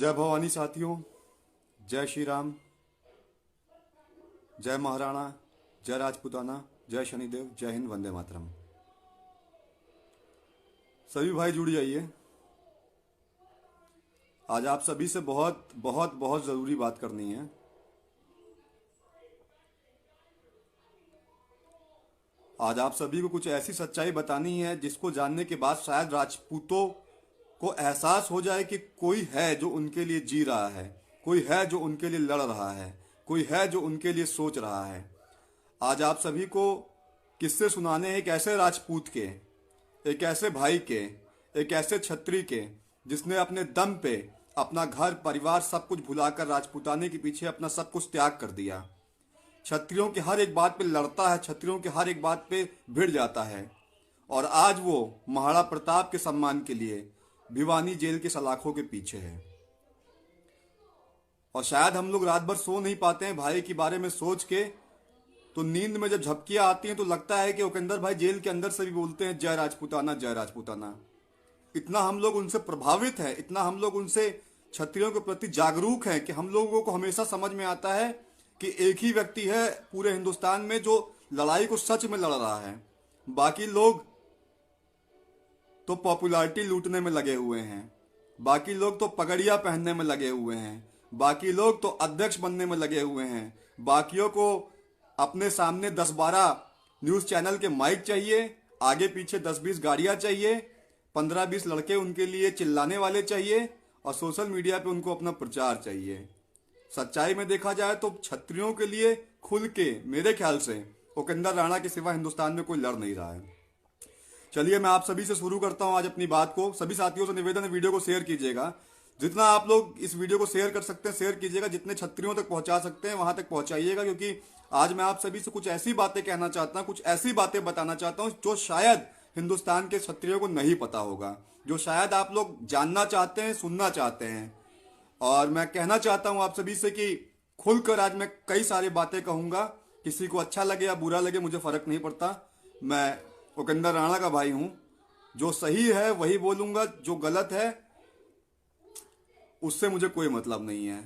जय भवानी साथियों, जय श्री राम, जय महाराणा, जय राजपूताना, जय शनिदेव, जय हिंद, वंदे मातरम। सभी भाई जुड़ जाइए। आज आप सभी से बहुत बहुत बहुत ज़रूरी बात करनी है। आज आप सभी को कुछ ऐसी सच्चाई बतानी है जिसको जानने के बाद शायद राजपूतों को एहसास हो जाए कि कोई है जो उनके लिए जी रहा है, कोई है जो उनके लिए लड़ रहा है, कोई है जो उनके लिए सोच रहा है। आज आप सभी को किस्से सुनाने हैं एक ऐसे राजपूत के, एक ऐसे भाई के, एक ऐसे क्षत्रिय के जिसने अपने दम पे अपना घर परिवार सब कुछ भुलाकर राजपूताने के पीछे अपना सब कुछ त्याग कर दिया। क्षत्रियों की हर एक बात पे लड़ता है, क्षत्रियों की हर एक बात पे भिड़ जाता है और आज वो महाराणा प्रताप के सम्मान के लिए भिवानी जेल के सलाखों के पीछे है। और शायद हम लोग रात भर सो नहीं पाते हैं भाई के बारे में सोच के, तो नींद में जब झपकियां आती हैं तो लगता है कि उपेंद्र भाई जेल के अंदर से भी बोलते हैं जय राजपूताना, जय राजपूताना। इतना हम लोग उनसे प्रभावित हैं, इतना हम लोग उनसे क्षत्रियों के प्रति जागरूक हैं कि हम लोगों को हमेशा समझ में आता है कि एक ही व्यक्ति है पूरे हिंदुस्तान में जो लड़ाई को सच में लड़ रहा है। बाकी लोग तो पॉपुलैरिटी लूटने में लगे हुए हैं, बाकी लोग तो पगड़ियां पहनने में लगे हुए हैं, बाकी लोग तो अध्यक्ष बनने में लगे हुए हैं, बाकियों को अपने सामने 10-12 न्यूज़ चैनल के माइक चाहिए, आगे पीछे 10-20 गाड़ियां चाहिए, 15-20 लड़के उनके लिए चिल्लाने वाले चाहिए और सोशल मीडिया पे उनको अपना प्रचार चाहिए। सच्चाई में देखा जाए तो क्षत्रियों के लिए खुल के मेरे ख्याल से उपेंद्र राणा के सिवा हिंदुस्तान में कोई लड़ नहीं रहा है। चलिए मैं आप सभी से शुरू करता हूं आज अपनी बात को। सभी साथियों से निवेदन है, वीडियो को शेयर कीजिएगा। जितना आप लोग इस वीडियो को शेयर कर सकते हैं शेयर कीजिएगा, जितने क्षत्रियों तक पहुंचा सकते हैं वहां तक पहुंचाइएगा, क्योंकि आज मैं आप सभी से कुछ ऐसी बातें कहना चाहता हूं, कुछ ऐसी बातें बताना चाहता हूं जो शायद हिंदुस्तान के क्षत्रियों को नहीं पता होगा, जो शायद आप लोग जानना चाहते हैं, सुनना चाहते हैं। और मैं कहना चाहता हूं आप सभी से कि खुलकर आज मैं कई सारी बातें कहूंगा। किसी को अच्छा लगे या बुरा लगे मुझे फर्क नहीं पड़ता। मैं उपेंद्र राणा का भाई हूं, जो सही है वही बोलूंगा, जो गलत है उससे मुझे कोई मतलब नहीं है।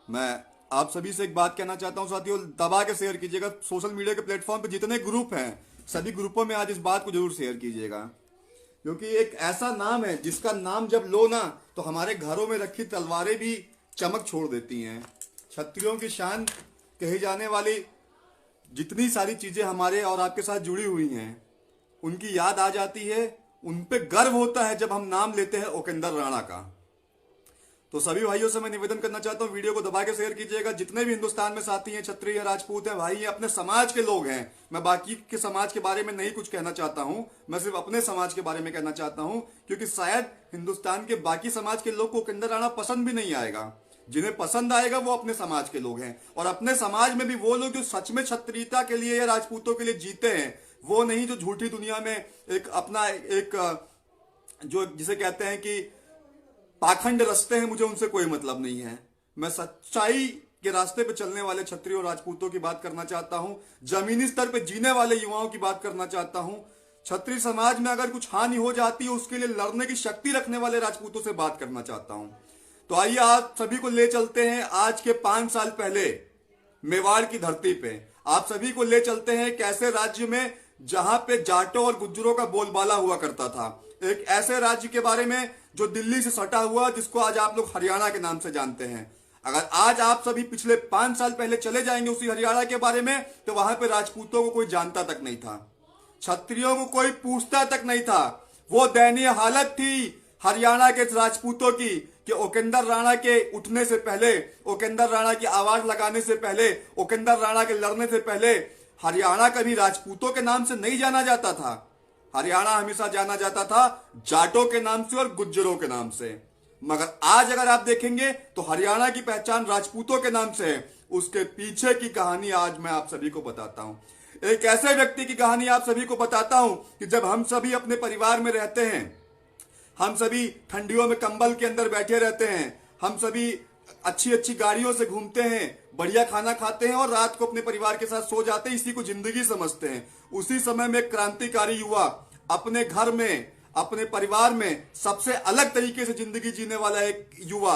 मैं आप सभी से एक बात कहना चाहता हूं साथियों, दबा के शेयर कीजिएगा। सोशल मीडिया के प्लेटफॉर्म पे जितने ग्रुप हैं सभी ग्रुपों में आज इस बात को जरूर शेयर कीजिएगा, क्योंकि एक ऐसा नाम है जिसका नाम जब लो ना तो हमारे घरों में रखी तलवारें भी चमक छोड़ देती हैं। क्षत्रियों की शान कही जाने वाली जितनी सारी चीजें हमारे और आपके साथ जुड़ी हुई हैं उनकी याद आ जाती है, उन पे गर्व होता है जब हम नाम लेते हैं उपेंद्र राणा का। तो सभी भाइयों से मैं निवेदन करना चाहता हूं, वीडियो को दबा के शेयर कीजिएगा। जितने भी हिंदुस्तान में साथी हैं, क्षत्रिय हैं, राजपूत हैं, भाई हैं, अपने समाज के लोग हैं। मैं बाकी के समाज के बारे में नहीं कुछ कहना चाहता हूं, मैं सिर्फ अपने समाज के बारे में कहना चाहता हूं, क्योंकि शायद हिंदुस्तान के बाकी समाज के लोग को उपेंद्र राणा पसंद भी नहीं आएगा। जिन्हें पसंद आएगा वो अपने समाज के लोग हैं, और अपने समाज में भी वो लोग जो सच में क्षत्रियता के लिए या राजपूतों के लिए जीते हैं, वो नहीं जो झूठी दुनिया में एक अपना एक जो जिसे कहते हैं कि पाखंड रस्ते हैं, मुझे उनसे कोई मतलब नहीं है। मैं सच्चाई के रास्ते पे चलने वाले क्षत्रिय और राजपूतों की बात करना चाहता हूं, जमीनी स्तर पे जीने वाले युवाओं की बात करना चाहता हूं। क्षत्रिय समाज में अगर कुछ हानि हो जाती है उसके लिए लड़ने की शक्ति रखने वाले राजपूतों से बात करना चाहता हूं। तो आइए आप सभी को ले चलते हैं आज के 5 साल पहले मेवाड़ की धरती पे। आप सभी को ले चलते हैं एक ऐसे राज्य में जहां पे जाटों और गुज्जरों का बोलबाला हुआ करता था, एक ऐसे राज्य के बारे में जो दिल्ली से सटा हुआ, जिसको आज आप लोग हरियाणा के नाम से जानते हैं। अगर आज आप सभी पिछले 5 साल पहले चले जाएंगे उसी हरियाणा के बारे में, तो वहां पे राजपूतों को कोई जानता तक नहीं था, क्षत्रियों को कोई पूछता तक नहीं था। वो दयनीय हालत थी हरियाणा के राजपूतों की कि उपेंद्र राणा के उठने से पहले, उपेंद्र राणा की आवाज लगाने से पहले, उपेंद्र राणा के लड़ने से पहले हरियाणा कभी राजपूतों के नाम से नहीं जाना जाता था। हरियाणा हमेशा जाना जाता था जाटों के नाम से और गुज्जरों के नाम से। मगर आज अगर आप देखेंगे तो हरियाणा की पहचान राजपूतों के नाम से है। उसके पीछे की कहानी आज मैं आप सभी को बताता हूं। एक ऐसे व्यक्ति की कहानी आप सभी को बताता हूं कि जब हम सभी अपने परिवार में रहते हैं, हम सभी ठंडियों में कंबल के अंदर बैठे रहते हैं, हम सभी अच्छी अच्छी गाड़ियों से घूमते हैं, बढ़िया खाना खाते हैं और रात को अपने परिवार के साथ सो जाते हैं, इसी को जिंदगी समझते हैं। उसी समय में क्रांतिकारी युवा अपने घर में, अपने परिवार में सबसे अलग तरीके से जिंदगी जीने वाला एक युवा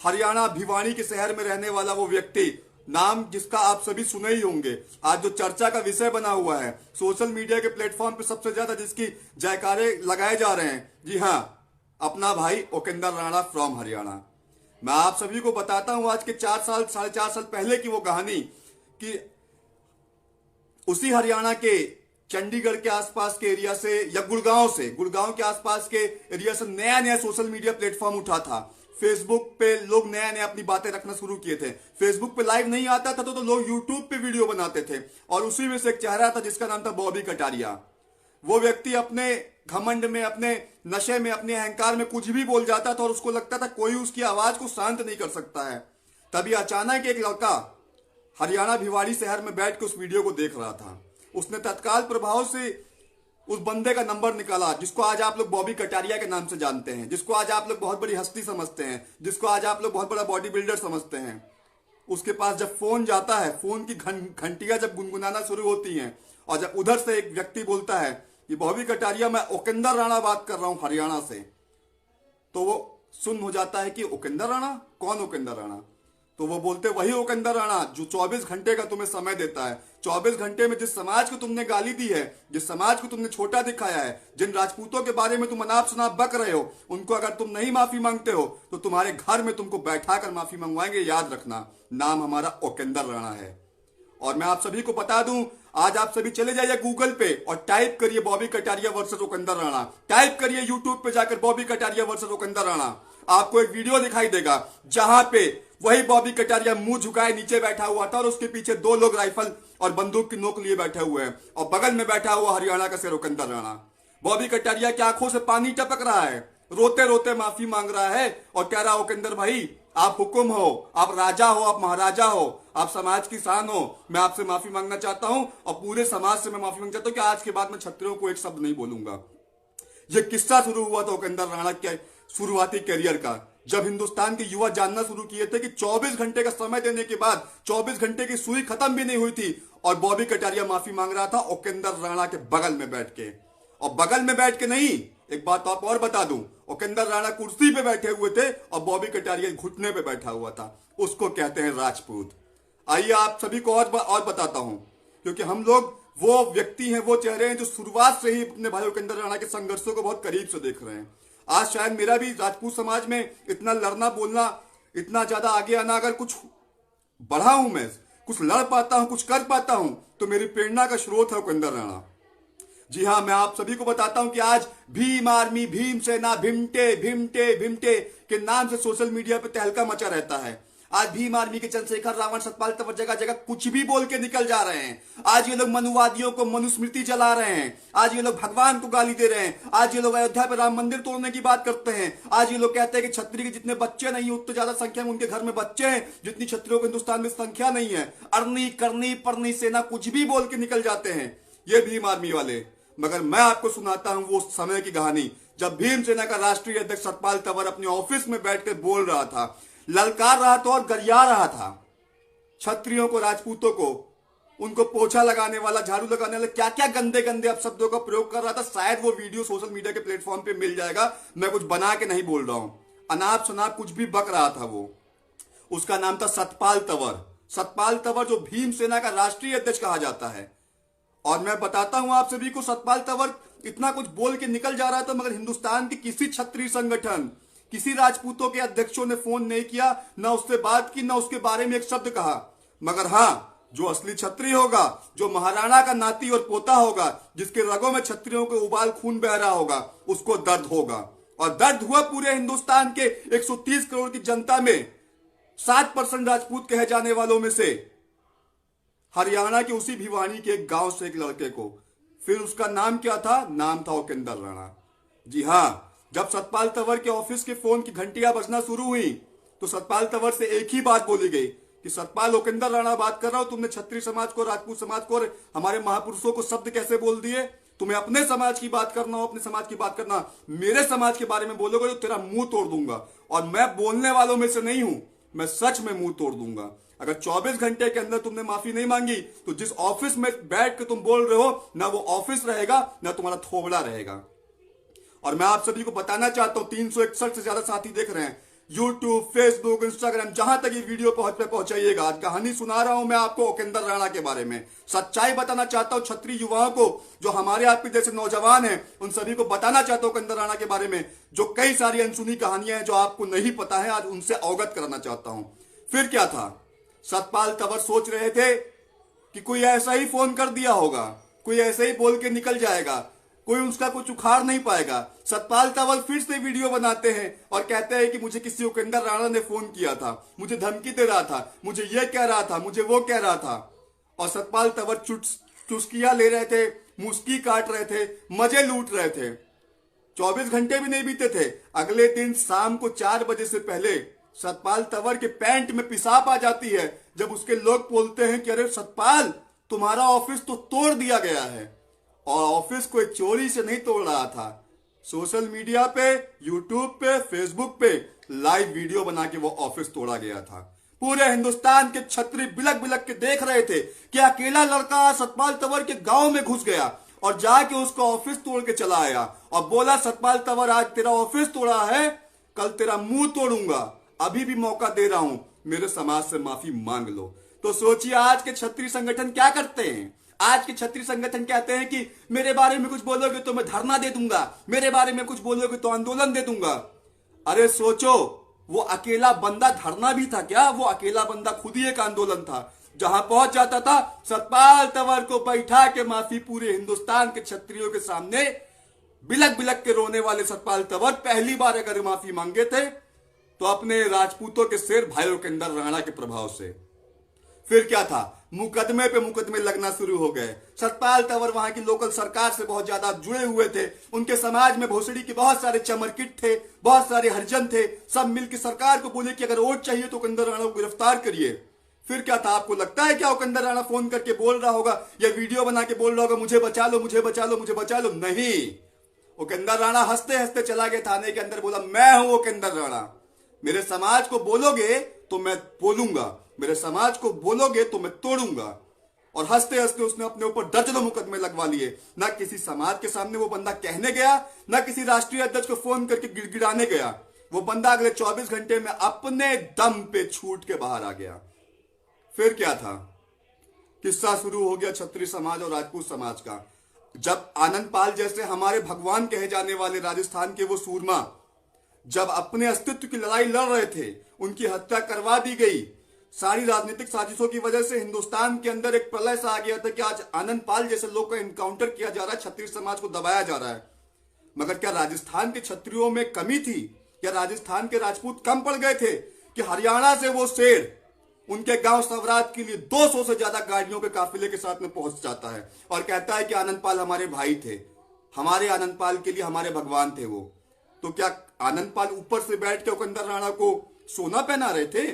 हरियाणा भिवानी के शहर में रहने वाला वो व्यक्ति, नाम जिसका आप सभी सुने ही होंगे, आज जो चर्चा का विषय बना हुआ है, सोशल मीडिया के प्लेटफॉर्म पे सबसे ज्यादा जिसकी जयकारे लगाए जा रहे हैं, जी हाँ, अपना भाई ओकेंदर राणा फ्रॉम हरियाणा। मैं आप सभी को बताता हूं आज के 4 साल 4.5 साल पहले की वो कहानी कि उसी हरियाणा के चंडीगढ़ के आसपास के एरिया से या गुड़गांव के आसपास के एरिया से नया नया सोशल मीडिया प्लेटफॉर्म उठा था। फेसबुक पे लोग नया नया अपनी बातें रखना शुरू किए थे। फेसबुक पे लाइव नहीं आता था तो लोग यूट्यूब पे वीडियो बनाते थे, और उसी में से एक चेहरा था जिसका नाम था बॉबी कटारिया। वो व्यक्ति अपने घमंड में, अपने नशे में, अपने अहंकार में कुछ भी बोल जाता था और उसको लगता था कोई उसकी आवाज को शांत नहीं कर सकता है। तभी अचानक एक लड़का हरियाणा भिवाड़ी शहर में बैठ के उस वीडियो को देख रहा था। उसने तत्काल प्रभाव से उस बंदे का नंबर निकाला जिसको आज आप लोग बॉबी कटारिया के नाम से जानते हैं, जिसको आज आप लोग बहुत बड़ी हस्ती समझते हैं, जिसको आज आप लोग बहुत बड़ा बॉडी बिल्डर समझते हैं। उसके पास जब फोन जाता है, फोन की घंटियां जब गुनगुनाना शुरू होती हैं, और जब उधर से एक व्यक्ति बोलता है कि बॉबी कटारिया, मैं ओकेंदर राणा बात कर रहा हूं हरियाणा से, तो वो सुन हो जाता है कि ओकेंदर राणा, कौन ओकेंदर राणा? तो वो बोलते वही ओकेंदर राणा जो 24 घंटे का तुम्हें समय देता है। 24 घंटे में जिस समाज को तुमने गाली दी है, जिस समाज को तुमने छोटा दिखाया है, जिन राजपूतों के बारे में तुम अनाप शनाप बक रहे हो, उनको अगर तुम नहीं माफी मांगते हो तो तुम्हारे घर में तुमको बैठाकर माफी मंगवाएंगे। याद रखना, नाम हमारा ओकेंदर राणा है। और मैं आप सभी को बता दूं, आज आप सभी चले जाइए गूगल पे और टाइप करिए बॉबी कटारिया वर्सेस ओकेंदर राणा, टाइप करिए यूट्यूब पे जाकर बॉबी कटारिया वर्सेस ओकेंदर राणा। आपको एक वीडियो दिखाई देगा जहां पे वही बॉबी कटारिया मुंह झुकाए नीचे बैठा हुआ था और उसके पीछे 2 लोग राइफल और बंदूक की नोक लिए बैठे हुए हैं, और बगल में बैठा हुआ हरियाणा का शेर ओकेंदर राणा। बॉबी कटारिया की आंखों से पानी टपक रहा है, रोते रोते माफी मांग रहा है और कह रहा ओकेंदर भाई, आप हुक्म हो, आप राजा हो, आप महाराजा हो, आप समाज की शान हो, मैं आपसे माफी मांगना चाहता हूं और पूरे समाज से मैं माफी मांगना चाहता हूं कि आज के बाद मैं क्षत्रियों को एक शब्द नहीं बोलूंगा। ये किस्सा शुरू हुआ था ओकेंदर राणा के शुरुआती करियर का, जब हिंदुस्तान के युवा जानना शुरू किए थे कि 24 घंटे का समय देने के बाद 24 घंटे की सुई खत्म भी नहीं हुई थी और बॉबी कटारिया माफी मांग रहा था ओकेंदर राणा के बगल में बैठ के। और बगल में बैठ के नहीं, एक बात आप और बता दूं, ओकेंदर राणा कुर्सी पे बैठे हुए थे और बॉबी कटारिया घुटने पे बैठा हुआ था। उसको कहते हैं राजपूत। आइए आप सभी को और बताता हूं, क्योंकि हम लोग वो व्यक्ति हैं, वो चेहरे हैं जो शुरुआत से ही अपने भाई ओकेंदर राणा के संघर्षों को बहुत करीब से देख रहे हैं। आज शायद मेरा भी राजपूत समाज में इतना लड़ना बोलना, इतना ज्यादा आगे आना, अगर कुछ बढ़ा हूं, मैं कुछ लड़ पाता हूं, कुछ कर पाता हूं, तो मेरी प्रेरणा का स्रोत है ओकेंदर राणा। जी हाँ, मैं आप सभी को बताता हूं कि आज भीम आर्मी, भीम सेना, भिमटे भिमटे भिमटे के नाम से सोशल मीडिया पे तहलका मचा रहता है। आज भीम आर्मी के चंद्रशेखर, रावण, सतपाल तंवर जगह जगह कुछ भी बोल के निकल जा रहे हैं। आज ये लोग मनुवादियों को मनुस्मृति जला रहे हैं, आज ये लोग भगवान को गाली दे रहे हैं, आज ये लोग अयोध्या पे राम मंदिर तोड़ने की बात करते हैं। आज ये लोग कहते हैं कि क्षत्रिय के जितने बच्चे नहीं, उतने ज्यादा संख्या में उनके घर में बच्चे हैं जितनी क्षत्रियों को हिंदुस्तान में संख्या नहीं है। अरनी करनी परनी सेना कुछ भी बोल के निकल जाते हैं ये भीम आर्मी वाले। मगर मैं आपको सुनाता हूं वो समय की कहानी जब भीमसेना का राष्ट्रीय अध्यक्ष सतपाल तंवर अपने ऑफिस में बैठकर बोल रहा था, ललकार रहा था और गरिया रहा था क्षत्रियों को, राजपूतों को, उनको पोछा लगाने वाला, झाड़ू लगाने वाला, क्या क्या गंदे गंदे अपशब्दों का प्रयोग कर रहा था। शायद वो वीडियो सोशल मीडिया के प्लेटफॉर्म पे मिल जाएगा, मैं कुछ बना के नहीं बोल रहा हूं, अनाप शनाप कुछ भी बक रहा था वो। उसका नाम था सतपाल तंवर। सतपाल तंवर जो भीमसेना का राष्ट्रीय अध्यक्ष कहा जाता है। और मैं बताता हूं आप सभी को, सतपाल तंवर इतना कुछ बोल के निकल जा रहा था, मगर हिंदुस्तान के किसी क्षत्रिय संगठन, किसी राजपूतों के अध्यक्षों ने फोन नहीं किया, ना उससे बात की, ना उसके बारे में एक शब्द कहा। मगर हां, जो असली क्षत्रिय होगा, जो महाराणा का नाती और पोता होगा, जिसके रगों में क्षत्रियों के उबाल खून बह रहा होगा, उसको दर्द होगा। और दर्द हुआ पूरे हिंदुस्तान के 130 करोड़ की जनता में। 7% राजपूत कहे जाने वालों में से हरियाणा के उसी भिवानी के एक गांव से एक लड़के को, फिर उसका नाम क्या था? नाम था ओकेंदर राणा। जी हां, जब सतपाल तंवर के ऑफिस के फोन की घंटियां बजना शुरू हुई तो सतपाल तंवर से एक ही बात बोली गई कि सतपाल, ओकेंदर राणा बात कर रहा हूं, तुमने क्षत्रिय समाज को, राजपूत समाज को और हमारे महापुरुषों को शब्द कैसे बोल दिए? तुम्हें अपने समाज की बात करना हो, अपने समाज की बात करना, मेरे समाज के बारे में बोलोगे तो तेरा मुंह तोड़ दूंगा। और मैं बोलने वालों में से नहीं हूं, मैं सच में मुंह तोड़ दूंगा। अगर 24 घंटे के अंदर तुमने माफी नहीं मांगी तो जिस ऑफिस में बैठ के तुम बोल रहे हो, ना वो ऑफिस रहेगा, ना तुम्हारा थोबड़ा रहेगा। और मैं आप सभी को बताना चाहता हूं, 361 से ज्यादा साथी देख रहे हैं, यूट्यूब, फेसबुक, इंस्टाग्राम, जहां तक ये वीडियो पहुंचाइएगा। आज कहानी सुना रहा हूं मैं आपको उपेंद्र राणा के बारे में। सच्चाई बताना चाहता हूं क्षत्रिय युवाओं को, जो हमारे आपके जैसे नौजवान हैं, उन सभी को बताना चाहता हूं उपेंद्र राणा के बारे में। जो कई सारी अनसुनी कहानियां हैं जो आपको नहीं पता है, आज उनसे अवगत कराना चाहता हूं। फिर क्या था, सतपाल तंवर सोच रहे थे कि कोई ऐसा ही फोन कर दिया होगा, कोई ऐसे ही बोल के निकल जाएगा, कोई उसका कुछ उखाड़ नहीं पाएगा। सतपाल तंवर फिर से वीडियो बनाते हैं और कहते हैं कि मुझे किसी उपेंद्र राणा ने फोन किया था, मुझे धमकी दे रहा था, मुझे ये कह रहा था, मुझे वो कह रहा था। और सतपाल तंवर चुस्कियां ले रहे थे, मुस्की काट रहे थे, मजे लूट रहे थे। 24 घंटे भी नहीं बीते थे, अगले दिन शाम को 4 बजे से पहले सतपाल तंवर के पैंट में पेशाब आ जाती है, जब उसके लोग बोलते हैं कि अरे सतपाल, तुम्हारा ऑफिस तो तोड़ दिया गया है। और ऑफिस कोई चोरी से नहीं तोड़ रहा था, सोशल मीडिया पे, यूट्यूब पे, फेसबुक पे लाइव वीडियो बना के वो ऑफिस तोड़ा गया था। पूरे हिंदुस्तान के छत्री बिलक बिलक के देख रहे थे कि अकेला लड़का सतपाल तंवर के गांव में घुस गया और जाके उसका ऑफिस तोड़ के चला आया और बोला, सतपाल तंवर, आज तेरा ऑफिस तोड़ा है, कल तेरा मुंह तोड़ूंगा, अभी भी मौका दे रहा हूं, मेरे समाज से माफी मांग लो। तो सोचिए आज के क्षत्रिय संगठन क्या करते हैं। आज के क्षत्रिय संगठन कहते हैं कि मेरे बारे में कुछ बोलोगे तो मैं धरना दे दूंगा, मेरे बारे में कुछ बोलोगे तो आंदोलन दे दूंगा। अरे सोचो, वो अकेला बंदा धरना भी था क्या? वो अकेला बंदा खुद ही एक आंदोलन था। जहां पहुंच जाता था, सतपाल तंवर को बैठा के माफी पूरे हिंदुस्तान के क्षत्रियों के सामने बिलक बिलक के रोने वाले सतपाल तंवर पहली बार अगर माफी मांगे थे तो अपने राजपूतों के शेर भाई उपेंद्र राणा के प्रभाव से। फिर क्या था, मुकदमे पे मुकदमे लगना शुरू हो गए। सतपाल तंवर वहां की लोकल सरकार से बहुत ज्यादा जुड़े हुए थे, उनके समाज में भोसड़ी के बहुत सारे चमरकिट थे, बहुत सारे हरिजन थे, सब मिलकर सरकार को बोले कि अगर वोट चाहिए तो उपेंद्र राणा को गिरफ्तार करिए। फिर क्या था, आपको लगता है क्या उपेंद्र राणा फोन करके बोल रहा होगा या वीडियो बना के बोल रहा होगा, मुझे बचा लो, मुझे बचा लो, मुझे बचा लो? नहीं, उपेंद्र राणा हंसते हंसते चला गया थाने के अंदर, बोला, मैं हूं उपेंद्र राणा, मेरे समाज को बोलोगे तो मैं बोलूंगा, मेरे समाज को बोलोगे तो मैं तोड़ूंगा। और हंसते हंसते उसने अपने ऊपर दर्जनों मुकदमे लगवा लिए। ना किसी समाज के सामने वो बंदा कहने गया, ना किसी राष्ट्रीय अध्यक्ष को फोन करके गिड़गिड़ाने गया। वो बंदा अगले 24 घंटे में अपने दम पे छूट के बाहर आ गया। फिर क्या था, किस्सा शुरू हो गया क्षत्रिय समाज और राजपूत समाज का। जब आनंद पाल जैसे हमारे भगवान कहे जाने वाले राजस्थान के वो सूरमा जब अपने अस्तित्व की लड़ाई लड़ रहे थे, उनकी हत्या करवा दी गई। सारी राजनीतिक साजिशों की वजह से हिंदुस्तान के अंदर एक प्रलय सा आ गया था कि आज आनंद पाल जैसे लोग का इनकाउंटर किया जा रहा है, क्षत्रिय समाज को दबाया जा रहा है। मगर क्या राजस्थान के क्षत्रियों में कमी थी? क्या राजस्थान के राजपूत कम पड़ गए थे कि हरियाणा से वो शेर उनके गांव सवरात के लिए 200 से ज्यादा गाड़ियों के काफिले के साथ में पहुंच जाता है और कहता है कि आनंद पाल हमारे भाई थे, हमारे आनंद पाल के लिए हमारे भगवान थे वो? तो क्या आनंद पाल ऊपर से बैठ के उपेंद्र राणा को सोना पहना रहे थे,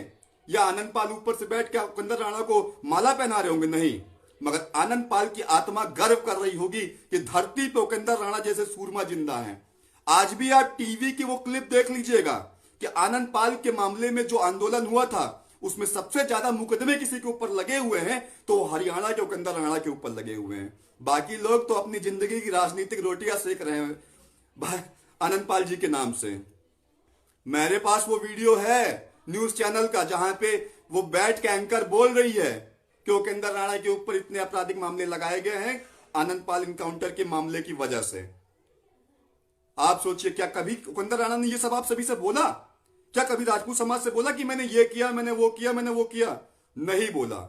या आनंद पाल ऊपर से बैठ के उपेंद्र राणा को माला पहना रहे होंगे? नहीं, मगर आनंद पाल की आत्मा गर्व कर रही होगी कि धरती पे उपेंद्र राणा जैसे सूरमा जिंदा हैं। आज भी आप टीवी की वो क्लिप देख लीजिएगा कि आनंद पाल के मामले में जो आंदोलन हुआ था उसमें सबसे ज्यादा मुकदमे किसी के ऊपर लगे हुए हैं तो हरियाणा के उपेंद्र राणा के ऊपर लगे हुए हैं। बाकी लोग तो अपनी जिंदगी की राजनीतिक रोटियां सेक रहे हैं आनंद पाल जी के नाम से। मेरे पास वो वीडियो है न्यूज चैनल का जहां पे वो बैठ के एंकर बोल रही है कि उपेंद्र राणा के ऊपर इतने आपराधिक मामले लगाए गए हैं आनंद पाल इनकाउंटर के मामले की वजह से। आप सोचिए, क्या कभी उपेंद्र राणा ने ये सब आप सभी से बोला? क्या कभी राजपूत समाज से बोला कि मैंने ये किया, मैंने वो किया, मैंने वो किया? नहीं बोला।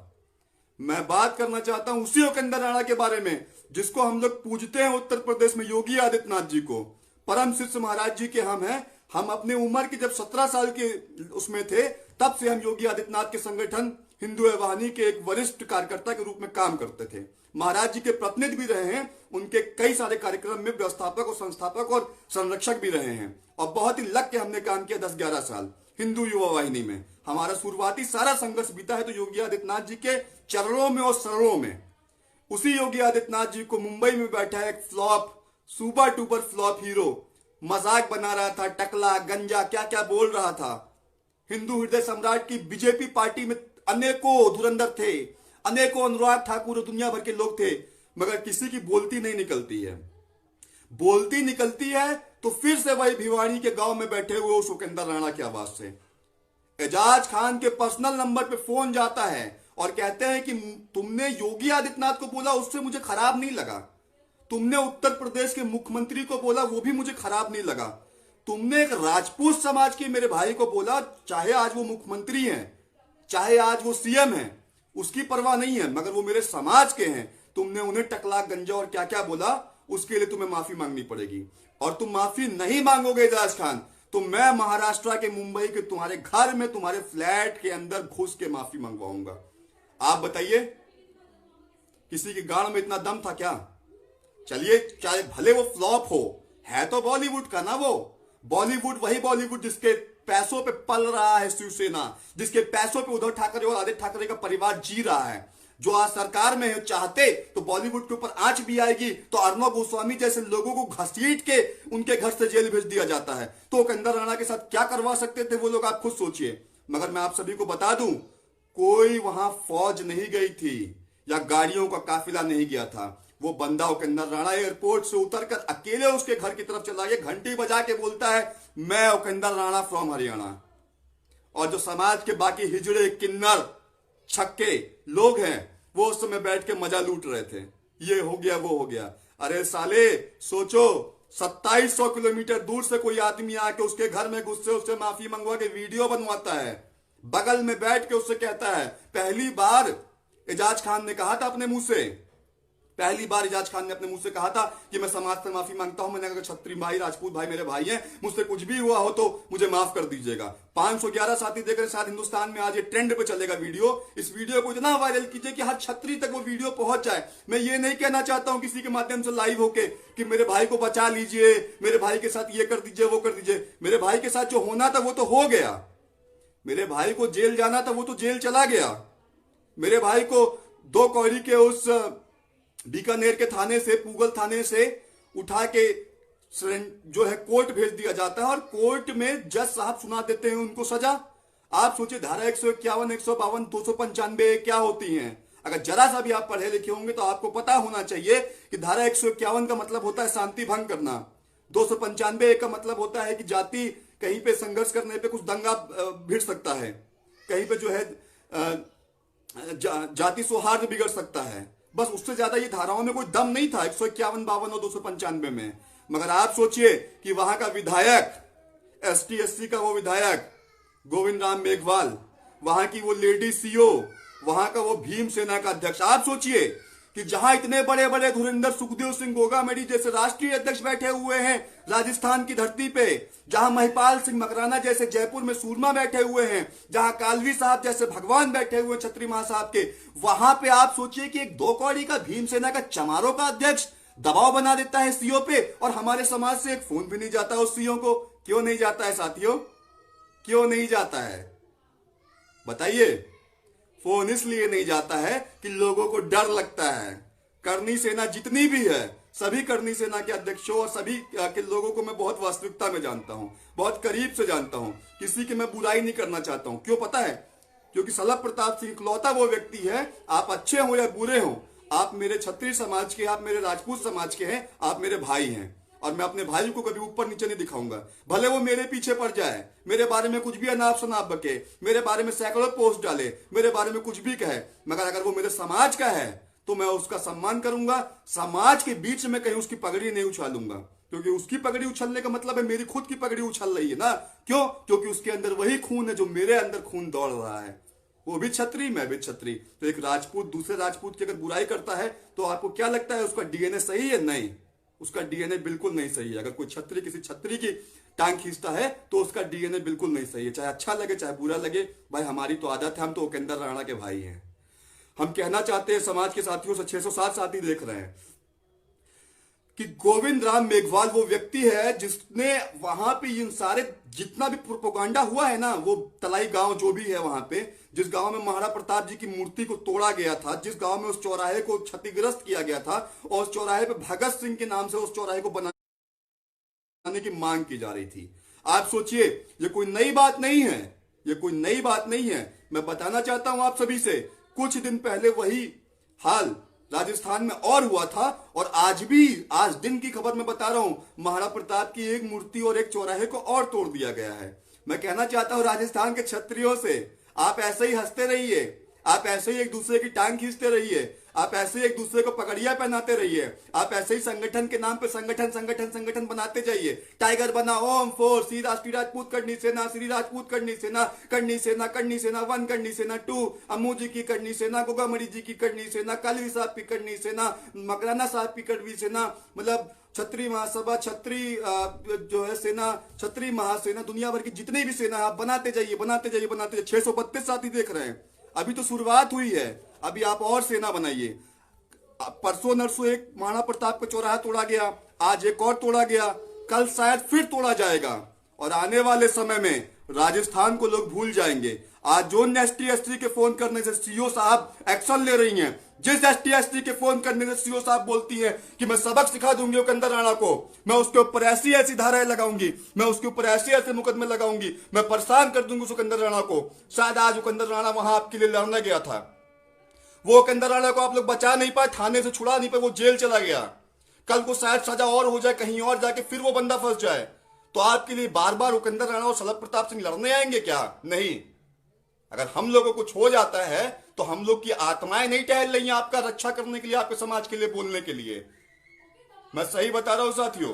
मैं बात करना चाहता हूं उसी उपेंद्र राणा के बारे में जिसको हम लोग पूजते हैं उत्तर प्रदेश में, योगी आदित्यनाथ जी को। परम शिष्य महाराज जी के हम हैं। हम अपने उम्र के जब 17 साल के उसमें थे तब से हम योगी आदित्यनाथ के संगठन हिंदू वाहिनी के एक वरिष्ठ कार्यकर्ता के रूप में काम करते थे। महाराज जी के प्रतिनिधि भी रहे हैं, उनके कई सारे कार्यक्रम में व्यवस्थापक और संस्थापक और संरक्षक भी रहे हैं और बहुत ही लग के हमने काम किया 10-11 साल हिंदू युवा वाहिनी में। हमारा शुरुआती सारा संघर्ष बीता है तो योगी आदित्यनाथ जी के चरणों में और शरणों में। उसी योगी आदित्यनाथ जी को मुंबई में बैठा एक फ्लॉप, सुपर टूपर फ्लॉप हीरो मजाक बना रहा था, टकला गंजा क्या क्या बोल रहा था। हिंदू हृदय सम्राट की बीजेपी पार्टी में अनेकों धुरंधर थे, अनेकों अनुराग ठाकुर और दुनिया भर के लोग थे, मगर किसी की बोलती नहीं निकलती है। बोलती निकलती है तो फिर से वही भिवाड़ी के गांव में बैठे हुए उस उपेंद्र राणा की आवाज से एजाज खान के पर्सनल नंबर पे फोन जाता है और कहते हैं कि तुमने योगी आदित्यनाथ को बोला, उससे मुझे खराब नहीं लगा। तुमने उत्तर प्रदेश के मुख्यमंत्री को बोला, वो भी मुझे खराब नहीं लगा। तुमने एक राजपूत समाज के मेरे भाई को बोला, चाहे आज वो मुख्यमंत्री हैं, चाहे आज वो सीएम हैं, उसकी परवाह नहीं है, मगर वो मेरे समाज के हैं। तुमने उन्हें टकला, गंजा और क्या क्या बोला, उसके लिए तुम्हें माफी मांगनी पड़ेगी। और तुम माफी नहीं मांगोगे एजाज खान, तो मैं महाराष्ट्र के मुंबई के तुम्हारे घर में, तुम्हारे फ्लैट के अंदर घुस के माफी मंगवाऊंगा। आप बताइए, किसी की गाड़ में इतना दम था क्या? चलिए, चाहे भले वो फ्लॉप हो, है तो बॉलीवुड का ना वो। बॉलीवुड वही बॉलीवुड जिसके पैसों पे पल रहा है शिवसेना, जिसके पैसों पे उद्धव ठाकरे और आदित्य ठाकरे का परिवार जी रहा है, जो आज सरकार में है। चाहते तो बॉलीवुड के ऊपर आंच भी आएगी तो अर्णव गोस्वामी जैसे लोगों को घसीट के उनके घर से जेल भेज दिया जाता है। तो उपेंद्र राणा के साथ क्या करवा सकते थे वो लोग, आप खुद सोचिए। मगर मैं आप सभी को बता दूं, कोई वहां फौज नहीं गई थी या गाड़ियों का काफिला नहीं गया था। वो बंदा उपेंद्र राणा एयरपोर्ट से उतरकर अकेले उसके घर की तरफ चला गया, घंटी बजा के बोलता है, मैं उपेंद्र राणा फ्रॉम हरियाणा। और जो समाज के बाकी हिजड़े, किन्नर, छक्के लोग हैं, वो उस समय बैठ के मजा लूट रहे थे। ये हो गया, वो हो गया। अरे साले, सोचो, 2700 किलोमीटर दूर से कोई आदमी आके उसके घर में गुस्से उससे माफी मंगवा के वीडियो बनवाता है, बगल में बैठ के उससे कहता है। पहली बार एजाज खान ने कहा था अपने मुंह से, पहली बार एजाज खान ने अपने मुंह से कहा था कि मैं समाज से माफी मांगता हूं। मैंने कहा छत्री भाई, राजपूत भाई मेरे भाई हैं, मुझसे कुछ भी हुआ हो तो मुझे माफ कर दीजिएगा। 511 साथी देख रहे साथ हिंदुस्तान में आज ये ट्रेंड पे चलेगा वीडियो। इस वीडियो को इतना वायरल कीजिए कि हर छत्री तक वो वीडियो पहुंच जाए। मैं ये नहीं कहना चाहता हूं किसी के माध्यम से लाइव होके कि मेरे भाई को बचा लीजिए, मेरे भाई के साथ ये कर दीजिए, वो कर दीजिए। मेरे भाई के साथ जो होना था वो तो हो गया। मेरे भाई को जेल जाना था वो तो जेल चला गया। मेरे भाई को 2 कौड़ी के उस बीकानेर के थाने से, पूगल थाने से उठा के जो है कोर्ट भेज दिया जाता है और कोर्ट में जज साहब सुना देते हैं उनको सजा। आप सोचिए, धारा 151, 152, 295 क्या होती हैं? अगर जरा सा भी आप पढ़े लिखे होंगे तो आपको पता होना चाहिए कि धारा 151 का मतलब होता है शांति भंग करना। 295 का मतलब होता है कि जाति कहीं पे संघर्ष करने पे कुछ दंगा भिड़ सकता है, कहीं पे जो है जाति सौहार्द बिगड़ सकता है। बस उससे ज्यादा ये धाराओं में कोई दम नहीं था 151, 52 और 295 में। मगर आप सोचिए कि वहां का विधायक, एसटी एससी का वो विधायक गोविंद राम मेघवाल, वहां की वो लेडी सीओ, वहां का वो भीम सेना का अध्यक्ष। आप सोचिए कि जहां इतने बड़े बड़े धुरिंदर सुखदेव सिंह गोगामेडी जैसे राष्ट्रीय अध्यक्ष बैठे हुए हैं राजस्थान की धरती पे, जहां महिपाल सिंह मकराना जैसे जयपुर में सूरमा बैठे हुए हैं, जहां कालवी साहब जैसे भगवान बैठे हुए छत्री महासाहब के, वहां पे आप सोचिए कि एक 2 कौड़ी का भीमसेना का चमारों का अध्यक्ष दबाव बना देता है सीओ पे, और हमारे समाज से एक फोन भी नहीं जाता उस सीओ को। क्यों नहीं जाता है साथियों, क्यों नहीं जाता है बताइए? फोन इसलिए नहीं जाता है कि लोगों को डर लगता है। करनी सेना जितनी भी है, सभी करनी सेना के अध्यक्षों और सभी के लोगों को मैं बहुत वास्तविकता में जानता हूं, बहुत करीब से जानता हूं। किसी की मैं बुराई नहीं करना चाहता हूं। क्यों पता है? क्योंकि सलभ प्रताप सिंह इकलौता वो व्यक्ति है, आप अच्छे हो या बुरे हो, आप मेरे क्षत्रिय समाज के, आप मेरे राजपूत समाज के हैं, आप मेरे भाई हैं, और मैं अपने भाई को कभी ऊपर नीचे नहीं दिखाऊंगा। भले वो मेरे पीछे पड़ जाए, मेरे बारे में कुछ भी अनाप शनाप बके, मेरे बारे में सैकड़ों पोस्ट डाले, मेरे बारे में कुछ भी कहे, मगर अगर वो मेरे समाज का है तो मैं उसका सम्मान करूंगा। समाज के बीच में कहीं उसकी पगड़ी नहीं उछालूंगा, क्योंकि उसकी पगड़ी उछलने का मतलब है मेरी खुद की पगड़ी उछल रही है ना। क्यों? क्योंकि उसके अंदर वही खून है जो मेरे अंदर खून दौड़ रहा है। वो भी छत्री, मैं भी छत्री। तो एक राजपूत दूसरे राजपूत की अगर बुराई करता है तो आपको क्या लगता है उसका डीएनए सही है? नहीं, उसका डीएनए बिल्कुल नहीं सही है। अगर कोई छत्री किसी छत्री की टांग खींचता है तो उसका डीएनए बिल्कुल नहीं सही है, चाहे अच्छा लगे चाहे बुरा लगे। भाई हमारी तो आदत है, हम तो उपेंद्र राणा के भाई हैं। हम कहना चाहते हैं समाज के साथियों से, 607 साथी देख रहे हैं, कि गोविंद राम मेघवाल वो व्यक्ति है जिसने वहां पे इन सारे जितना भी प्रोपोगंडा हुआ है ना, वो तलाई गांव जो भी है वहां पे, जिस गांव में महाराणा प्रताप जी की मूर्ति को तोड़ा गया था, जिस गांव में उस चौराहे को क्षतिग्रस्त किया गया था, और उस चौराहे पे भगत सिंह के नाम से उस चौराहे को बनाने की मांग की जा रही थी। आप सोचिए, ये कोई नई बात नहीं है, ये कोई नई बात नहीं है। मैं बताना चाहता हूं आप सभी से, कुछ दिन पहले वही हाल राजस्थान में और हुआ था। और आज भी, आज दिन की खबर मैं बता रहा हूं, महाराणा प्रताप की एक मूर्ति और एक चौराहे को और तोड़ दिया गया है। मैं कहना चाहता हूं राजस्थान के क्षत्रियों से, आप ऐसे ही हंसते रहिए, आप ऐसे ही एक दूसरे की टांग खींचते रहिए, आप ऐसे ही एक दूसरे को पकड़िया पहनाते रहिए, आप ऐसे ही संगठन के नाम पे संगठन संगठन संगठन बनाते जाइए। टाइगर बना ओम फोर्स, श्री राष्ट्रीय राजपूत करनी सेना, श्री राजपूत करनी सेना, करनी सेना, करनी सेना 1, करनी सेना 2, अम्मू जी की करनी सेना, गोगामणि जी की करनी सेना, कालवी साहब की करनी सेना, मकराना साहब की करनी सेना, मतलब छत्री महासभा, छत्री जो है सेना, छत्री महासेना, दुनिया भर की जितनी भी सेना आप बनाते जाइए, बनाते जाइए, बनाते जाइए। 632 साथी देख रहे हैं, अभी तो शुरुआत हुई है, अभी आप और सेना बनाइए। परसों नरसों एक महाराणा प्रताप का चौराहा तोड़ा गया, आज एक और तोड़ा गया, कल शायद फिर तोड़ा जाएगा। और आने वाले समय में राजस्थान को लोग भूल जाएंगे। आज जोन एसटी के फोन करने से सीओ साहब एक्शन ले रही हैं। जिस एसटी के फोन करने से सीओ साहब बोलती हैं कि मैं सबक सिखा दूंगी उपेंद्र राणा को, मैं उसके ऊपर ऐसी ऐसी धाराएं लगाऊंगी, मैं उसके ऊपर ऐसे ऐसे मुकदमे लगाऊंगी, मैं परेशान कर दूंगी उपेंद्र राणा को। शायद आज उपेंद्र राणा वहां आपके लिए लड़ने गया था, वो उपेंद्र राणा को आप लोग बचा नहीं पाए, थाने से छुड़ा नहीं पाए, वो जेल चला गया। कल को शायद सजा और हो जाए, कहीं और जाके फिर वो बंदा फंस जाए, तो आपके लिए बार बार उपेंद्र राणा और शलभ प्रताप सिंह लड़ने आएंगे क्या? नहीं। अगर हम लोगों को कुछ हो जाता है तो हम लोग की आत्माएं नहीं टहल रही हैं आपका रक्षा करने के लिए, आपके समाज के लिए बोलने के लिए। मैं सही बता रहा हूं साथियों,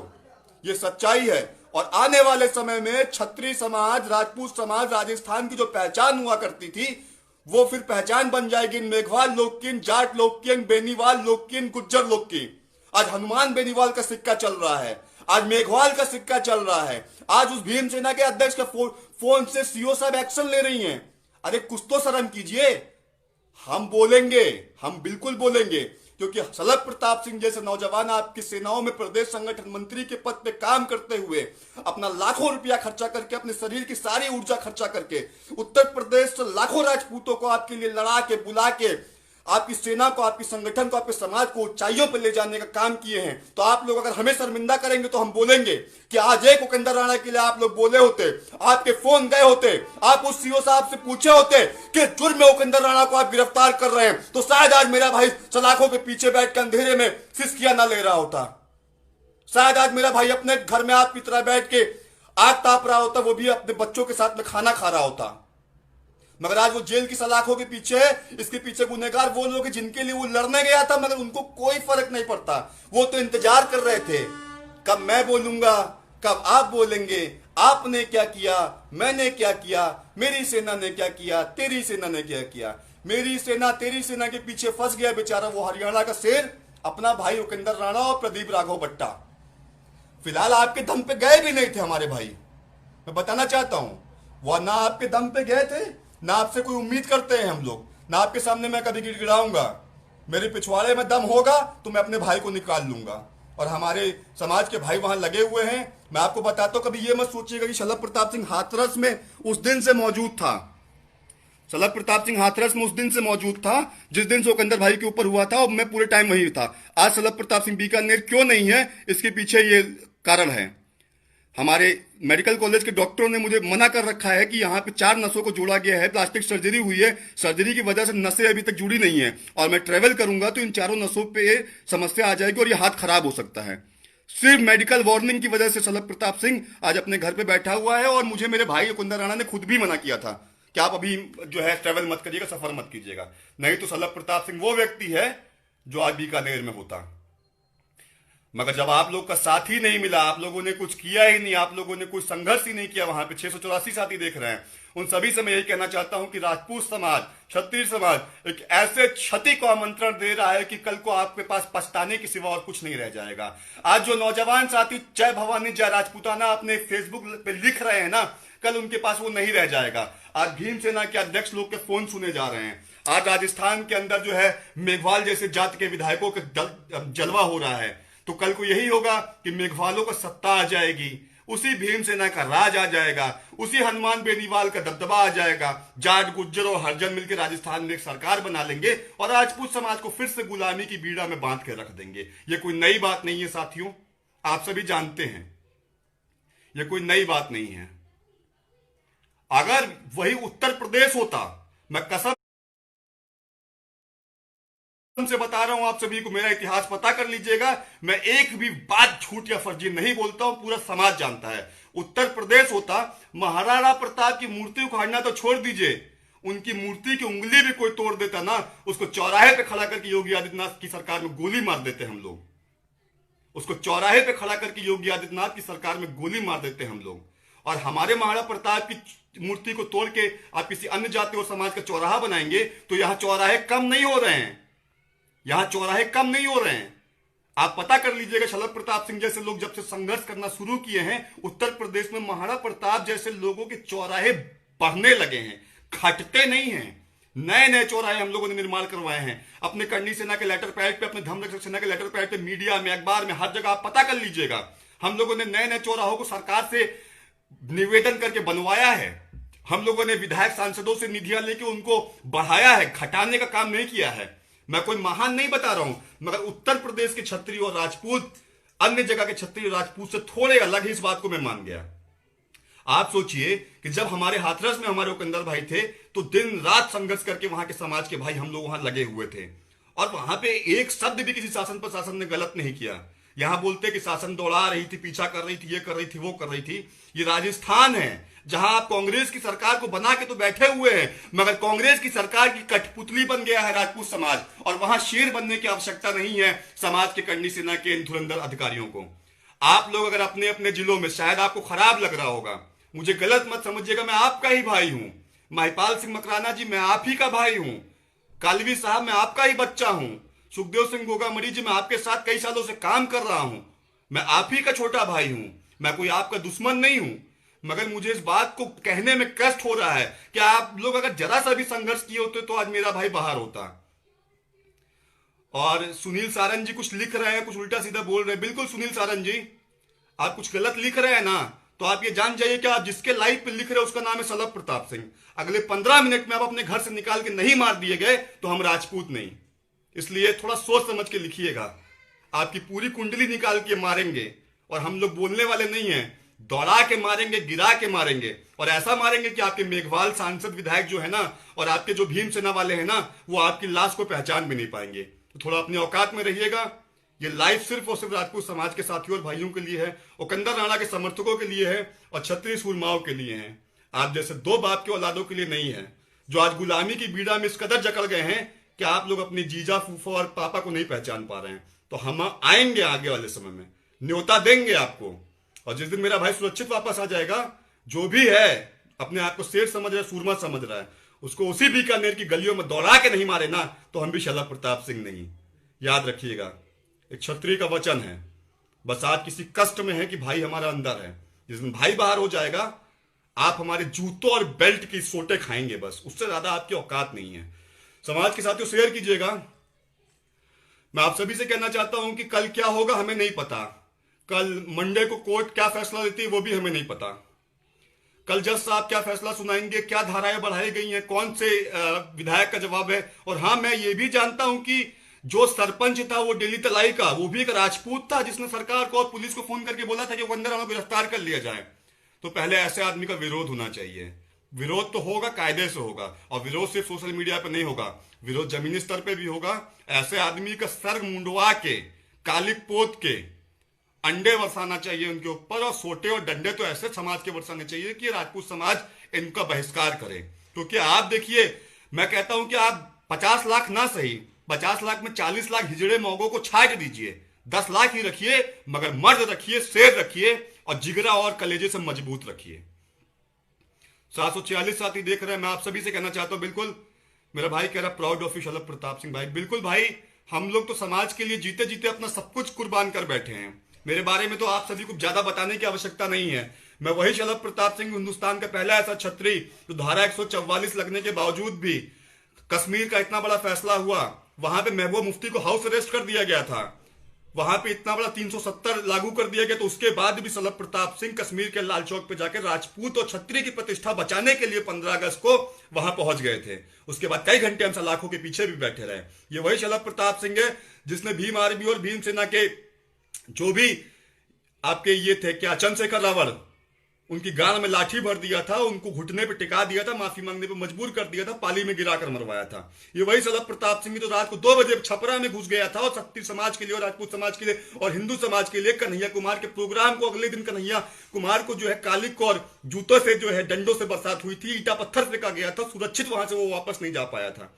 ये सच्चाई है। और आने वाले समय में क्षत्रिय समाज, राजपूत समाज, राजस्थान की जो पहचान हुआ करती थी, वो फिर पहचान बन जाएगी मेघवाल लोग की, जाट लोग की, बेनीवाल लोग की, गुज्जर लोग की। आज हनुमान बेनीवाल का सिक्का चल रहा है, आज मेघवाल का सिक्का चल रहा है, आज उस भीमसेना के अध्यक्ष के फोन से सीओ साहब एक्शन ले रही हैं। अरे कुछ तो शर्म कीजिए। हम बोलेंगे, हम बिल्कुल बोलेंगे, क्योंकि शलभ प्रताप सिंह जैसे नौजवान आपकी सेनाओं में प्रदेश संगठन मंत्री के पद पे काम करते हुए अपना लाखों रुपया खर्चा करके, अपने शरीर की सारी ऊर्जा खर्चा करके उत्तर प्रदेश से लाखों राजपूतों को आपके लिए लड़ा के, बुला के, आपकी सेना को, आपकी संगठन को, आपके समाज को ऊंचाइयों पर ले जाने का काम किए हैं। तो आप लोग अगर हमें शर्मिंदा करेंगे तो हम बोलेंगे कि आज एक उपेंद्र राणा के लिए आप लोग बोले होते, आपके फोन गए होते, आप उस सीओ साहब से पूछे होते कि जुर्म में उपेंद्र राणा को आप गिरफ्तार कर रहे हैं, तो शायद आज मेरा भाई सलाखों के पीछे बैठ कर अंधेरे में सिसकियां ना ले रहा होता। शायद आज मेरा भाई अपने घर में आपकी तरह बैठ के आग ताप रहा होता, वो भी अपने बच्चों के साथ में खाना खा रहा होता। मगर आज वो जेल की सलाखों के पीछे, इसके पीछे गुनहगार वो लोग जिनके लिए वो लड़ने गया था, मगर उनको कोई फर्क नहीं पड़ता। वो तो इंतजार कर रहे थे कब मैं बोलूंगा, कब आप बोलेंगे, आपने क्या किया, मैंने क्या किया, मेरी सेना ने क्या किया, तेरी सेना ने क्या किया। मेरी सेना तेरी सेना के पीछे फंस गया बेचारा वो हरियाणा का शेर, अपना भाई उपेंद्र राणा और प्रदीप राघव भट्टा। फिलहाल आपके दम पे गए भी नहीं थे हमारे भाई, मैं बताना चाहता हूं। वह ना आपके दम पे गए थे, ना आपसे कोई उम्मीद करते हैं हम लोग, ना आपके सामने मैं कभी गिड़गिड़ाऊंगा। मेरे पिछवाड़े में दम होगा तो मैं अपने भाई को निकाल लूंगा। और हमारे समाज के भाई वहां लगे हुए हैं। मैं आपको बताता हूं, कभी ये मत सोचिएगा कि शलभ प्रताप सिंह हाथरस में उस दिन से मौजूद था। शलभ प्रताप सिंह हाथरस में उस दिन से मौजूद था जिस दिन से उपेंद्र भाई के ऊपर हुआ था, और मैं पूरे टाइम वहीं था। आज शलभ प्रताप सिंह बीकानेर क्यों नहीं है, इसके पीछे ये कारण है। हमारे मेडिकल कॉलेज के डॉक्टरों ने मुझे मना कर रखा है कि यहाँ पे 4 नसों को जोड़ा गया है, प्लास्टिक सर्जरी हुई है, सर्जरी की वजह से नसें अभी तक जुड़ी नहीं है, और मैं ट्रेवल करूंगा तो इन 4 नसों पे समस्या आ जाएगी और ये हाथ खराब हो सकता है। सिर्फ मेडिकल वार्निंग की वजह से शलभ प्रताप सिंह आज अपने घर पे बैठा हुआ है। और मुझे मेरे भाई उपेंद्र राणा ने खुद भी मना किया था कि आप अभी जो है ट्रेवल मत करिएगा, सफर मत कीजिएगा, नहीं तो शलभ प्रताप सिंह वो व्यक्ति है जो आज बीकानेर में होता। मगर जब आप लोग का साथ ही नहीं मिला, आप लोगों ने कुछ किया ही नहीं, आप लोगों ने कुछ संघर्ष ही नहीं किया, वहां पे 684 साथी देख रहे हैं, उन सभी से मैं यही कहना चाहता हूं कि राजपूत समाज, क्षत्रिय समाज एक ऐसे क्षति को आमंत्रण दे रहा है कि कल को आपके पास पछताने के सिवा और कुछ नहीं रह जाएगा। आज जो नौजवान साथी जय भवानी जय राजपूताना अपने फेसबुक पे लिख रहे हैं ना, कल उनके पास वो नहीं रह जाएगा। आज भीमसेना के अध्यक्ष लोग के फोन सुने जा रहे हैं। आज राजस्थान के अंदर जो है मेघवाल जैसे जाति के विधायकों के जलवा हो रहा है, तो कल को यही होगा कि मेघवालों का सत्ता आ जाएगी, उसी भीमसेना का राज आ जाएगा, उसी हनुमान बेनीवाल का दबदबा आ जाएगा। जाट गुज्जर और हरिजन मिलकर राजस्थान में एक सरकार बना लेंगे और राजपूत समाज को फिर से गुलामी की बीड़ा में बांध के रख देंगे। ये कोई नई बात नहीं है साथियों, आप सभी जानते हैं ये कोई नई बात नहीं है। अगर वही उत्तर प्रदेश होता, मैं कसम से बता रहा हूं आप सभी को, मेरा इतिहास पता कर लीजिएगा, मैं एक भी बात झूठ या फर्जी नहीं बोलता हूं, पूरा समाज जानता है। उत्तर प्रदेश होता, महाराणा प्रताप की मूर्ति उखाड़ना तो छोड़ दीजिए, उनकी मूर्ति की उंगली भी कोई तोड़ देता ना, उसको चौराहे पे खड़ा करके योगी आदित्यनाथ की सरकार में गोली मार देते हम लोग। उसको चौराहे पे खड़ा करके योगी आदित्यनाथ की सरकार में गोली मार देते हम लोग। और हमारे महाराणा प्रताप की मूर्ति को तोड़ के आप किसी अन्य जाति और समाज का चौराहा बनाएंगे तो यहां चौराहे कम नहीं हो रहे हैं, यहां चौराहे कम नहीं हो रहे हैं। आप पता कर लीजिएगा, शलभ प्रताप सिंह जैसे लोग जब से संघर्ष करना शुरू किए हैं उत्तर प्रदेश में, महाराणा प्रताप जैसे लोगों के चौराहे बढ़ने लगे हैं, घटते नहीं हैं। नए नए चौराहे हम लोगों ने निर्माण करवाए हैं अपने करनी सेना के लेटर पैड पे, अपने धर्मरक्षक सेना के लेटर पैड पे, मीडिया में, अखबार में, हर जगह आप पता कर लीजिएगा। हम लोगों ने नए नए चौराहों को सरकार से निवेदन करके बनवाया है। हम लोगों ने विधायक सांसदों से निधियां लेके उनको बढ़ाया है, घटाने का काम नहीं किया है। मैं कोई महान नहीं बता रहा हूं, मगर उत्तर प्रदेश के क्षत्रिय और राजपूत अन्य जगह के क्षत्रिय राजपूत से थोड़े अलग ही, इस बात को मैं मान गया। आप सोचिए कि जब हमारे हाथरस में हमारे उपेंद्र भाई थे तो दिन रात संघर्ष करके वहां के समाज के भाई हम लोग वहां लगे हुए थे, और वहां पे एक शब्द भी किसी शासन प्रशासन ने गलत नहीं किया। यहां बोलते कि शासन दौड़ा रही थी, पीछा कर रही थी, ये कर रही थी, वो कर रही थी। ये राजस्थान है जहां आप कांग्रेस की सरकार को बना के तो बैठे हुए हैं, मगर कांग्रेस की सरकार की कठपुतली बन गया है राजपूत समाज, और वहां शेर बनने की आवश्यकता नहीं है समाज के करनी सेना के इन धुरंधर अधिकारियों को। आप लोग अगर अपने अपने जिलों में, शायद आपको खराब लग रहा होगा, मुझे गलत मत समझिएगा, मैं आपका ही भाई हूं। महिपाल सिंह मकराना जी, मैं आप ही का भाई हूं। कालवी साहब, मैं आपका ही बच्चा हूं। सुखदेव सिंह गोगामरी जी, मैं आपके साथ कई सालों से काम कर रहा हूं, मैं आप ही का छोटा भाई हूं, मैं कोई आपका दुश्मन नहीं हूं। मगर मुझे इस बात को कहने में कष्ट हो रहा है कि आप लोग अगर जरा सा भी संघर्ष किए होते तो आज मेरा भाई बाहर होता। और सुनील सारन जी कुछ लिख रहे हैं, कुछ उल्टा सीधा बोल रहे हैं। बिल्कुल सुनील सारन जी, आप कुछ गलत लिख रहे हैं ना, तो आप ये जान जाइए कि आप जिसके लाइव पे लिख रहे हैं उसका नाम है शलभ प्रताप सिंह। अगले 15 मिनट में आप अपने घर से निकाल के नहीं मार दिए गए तो हम राजपूत नहीं। इसलिए थोड़ा सोच समझ के लिखिएगा। आपकी पूरी कुंडली निकाल के मारेंगे, और हम लोग बोलने वाले नहीं हैं, दौड़ा के मारेंगे, गिरा के मारेंगे, और ऐसा मारेंगे कि आपके मेघवाल सांसद विधायक जो है ना, और आपके जो भीमसेना वाले हैं ना, वो आपकी लाश को पहचान भी नहीं पाएंगे। तो थोड़ा अपनी औकात में रहिएगा। ये लाइव सिर्फ और सिर्फ राजपूत समाज के साथियों और भाइयों के लिए है, उपेंद्र राणा के समर्थकों के लिए है, और क्षत्रिय सूरमाओं के लिए है। आप जैसे दो बाप के औलादों के लिए नहीं है, जो आज गुलामी की बीड़ा में इस कदर जकड़ गए हैं कि आप लोग अपनी जीजा, फूफा और पापा को नहीं पहचान पा रहे हैं। तो हम आएंगे आगे वाले समय में, न्योता देंगे आपको। और जिस दिन मेरा भाई सुरक्षित वापस आ जाएगा, जो भी है अपने आप को शेर समझ रहा है, सूरमा समझ रहा है, उसको उसी बीकानेर की गलियों में दौड़ा के नहीं मारे ना, तो हम भी शलभ प्रताप सिंह नहीं। याद रखिएगा, एक क्षत्रिय का वचन है। बस आज किसी कष्ट में है कि भाई हमारा अंदर है, जिस दिन भाई बाहर हो जाएगा आप हमारे जूतों और बेल्ट की सोटे खाएंगे, बस उससे ज्यादा आपकी औकात नहीं है। समाज के साथियों शेयर कीजिएगा। मैं आप सभी से कहना चाहता हूं कि कल क्या होगा हमें नहीं पता। कल मंडे को कोर्ट क्या फैसला देती है वो भी हमें नहीं पता। कल जज साहब क्या फैसला सुनाएंगे, क्या धाराएं बढ़ाई गई हैं, कौन से विधायक का जवाब है। और हाँ, मैं ये भी जानता हूं कि जो सरपंच था वो डेली तलाई का, वो भी एक राजपूत था, जिसने सरकार को और पुलिस को फोन करके बोला था कि उपेंद्र राणा को गिरफ्तार कर लिया जाए। तो पहले ऐसे आदमी का विरोध होना चाहिए। विरोध तो होगा, कायदे से होगा, और विरोध सिर्फ सोशल मीडिया पर नहीं होगा, विरोध जमीनी स्तर पे भी होगा। ऐसे आदमी का सर मुंडवा के, कालिक पोत के अंडे बरसाना चाहिए उनके ऊपर, और सोटे और डंडे तो ऐसे समाज के बरसाने चाहिए कि राजपूत समाज इनका बहिष्कार करे। क्योंकि आप देखिए, मैं कहता हूं कि आप 50 लाख ना सही, 50 लाख में 40 लाख हिजड़े मोगों को छाट दीजिए, 10 लाख ही रखिए, मगर मर्द रखिए, शेर रखिए, और जिगरा और कलेजे से मजबूत रखिए। 746 साथी देख रहे हैं। मैं आप सभी से कहना चाहता हूं, बिल्कुल मेरा भाई कह रहा प्राउड ऑफ यू शलभ प्रताप सिंह भाई। बिल्कुल भाई, हम लोग तो समाज के लिए जीते जीते अपना सब कुछ कुर्बान कर बैठे हैं। मेरे बारे में तो आप सभी को ज्यादा बताने की आवश्यकता नहीं है। मैं वही शलभ प्रताप सिंह, हिंदुस्तान का पहला ऐसा छत्री जो धारा 144 लगने के बावजूद भी, कश्मीर का इतना बड़ा फैसला हुआ, वहां पे महबूबा मुफ्ती को हाउस अरेस्ट कर दिया गया था, वहां पे इतना बड़ा 370 लागू कर दिया गया, तो उसके बाद भी शलभ प्रताप सिंह कश्मीर के लाल चौक पे जाकर राजपूत और क्षत्रिय की प्रतिष्ठा बचाने के लिए 15 अगस्त को वहां पहुंच गए थे। उसके बाद कई घंटे हम सलाखों के पीछे भी बैठे रहे। ये वही शलभ प्रताप सिंह है जिसने भीम आर्मी और भीम सेना के जो भी आपके ये थे, क्या चंद्रशेखर रावण, उनकी गांड में लाठी भर दिया था, उनको घुटने पे टिका दिया था, माफी मांगने पे मजबूर कर दिया था, पाली में गिराकर मरवाया था। ये वही सलभ प्रताप सिंह जो रात को 2 बजे छपरा में घुस गया था और क्षत्रिय समाज के लिए और राजपूत समाज के लिए और हिंदू समाज के लिए कन्हैया कुमार के प्रोग्राम को, अगले दिन कन्हैया कुमार को जो है कालिक और जूतों से जो है डंडों से बरसात हुई थी, ईटा पत्थर फेंका गया था, सुरक्षित वहां से वो वापस नहीं जा पाया था।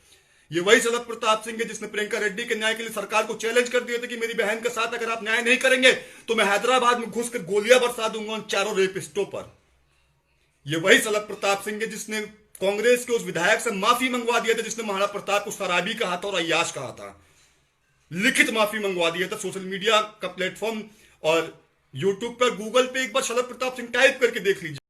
ये वही शरद प्रताप सिंह है जिसने प्रियंका रेड्डी के न्याय के लिए सरकार को चैलेंज कर दिया था कि मेरी बहन के साथ अगर आप न्याय नहीं करेंगे तो मैं हैदराबाद में घुसकर गोलियां बरसा दूंगा उन चारों रेपिस्टों पर। ये वही शरद प्रताप सिंह है जिसने कांग्रेस के उस विधायक से माफी मंगवा दिया था जिसने महाराणा प्रताप को शराबी कहा था और अय्याश कहा था। लिखित माफी मंगवा दिया था सोशल मीडिया का प्लेटफॉर्म और यूट्यूब पर, गूगल पे एक बार शरद प्रताप सिंह टाइप करके देख लीजिए।